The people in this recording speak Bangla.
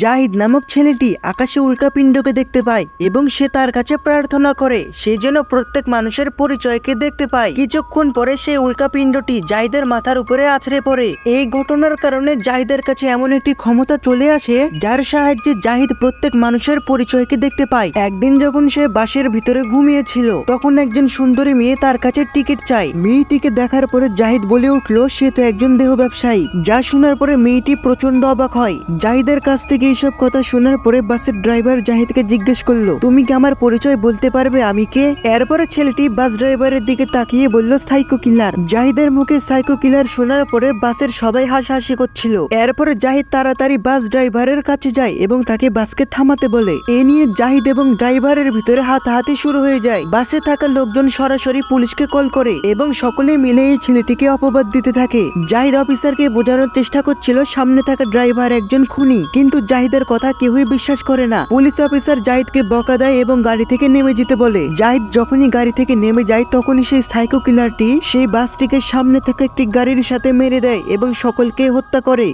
জাহিদ নামক ছেলেটি আকাশে উল্কাপিণ্ডকে দেখতে পায় এবং সে তার কাছে প্রার্থনা করে সে যেন প্রত্যেক মানুষের পরিচয়কে দেখতে পায়। কিছুক্ষণ পরে সেই উল্কাপিণ্ডটি জাহিদের মাথার উপরে আছড়ে পড়ে। এই ঘটনার কারণে জাহিদের কাছে এমন একটি ক্ষমতা চলে আসে যার সাহায্যে জাহিদ প্রত্যেক মানুষের পরিচয়কে দেখতে পায়। একদিন যখন সে বাসের ভিতরে ঘুমিয়েছিল তখন একজন সুন্দরী মেয়ে তার কাছে টিকিট চায়। মেয়েটিকে দেখার পরে জাহিদ বলে উঠলো সে তো একজন দেহ ব্যবসায়ী। যা শোনার পরে মেয়েটি প্রচন্ড অবাক হয়। জাহিদের কাছ থেকে এইসব কথা শোনার পরে বাসের ড্রাইভার জাহিদকে জিজ্ঞেস করলো তুমি কি আমার পরিচয় বলতে পারবে আমি কে? এরপরে ছেলেটি বাস ড্রাইভারের দিকে তাকিয়ে বলল সাইকো কিলার। জাহিদের মুখে সাইকো কিলার শোনার পরে বাসের সবাই হাসাহাসি করছিল। এরপরে জাহিদ তাড়াতাড়ি বাস ড্রাইভারের কাছে যায় এবং তাকে বাসকে থামাতে বলে। এ নিয়ে জাহিদ এবং ড্রাইভারের ভিতরে হাতাহাতি শুরু হয়ে যায়। বাসে থাকা লোকজন সরাসরি পুলিশকে কল করে এবং সকলে মিলে এই ছেলেটিকে অপবাদ দিতে থাকে। জাহিদ অফিসারকে বোঝানোর চেষ্টা করছিল সামনে থাকা ড্রাইভার একজন খুনি, কিন্তু জাহিদের কথা কেউই বিশ্বাস করে না। পুলিশ অফিসার জাহিদকে বকা দেয় এবং গাড়ি থেকে নেমে যেতে বলে। জাহিদ যখনই গাড়ি থেকে নেমে যায় তখনই সেই সাইকো কিলারটি সেই বাসটিকে সামনে থাকা একটি গাড়ির সাথে মেরে দেয় এবং সকলকে হত্যা করে।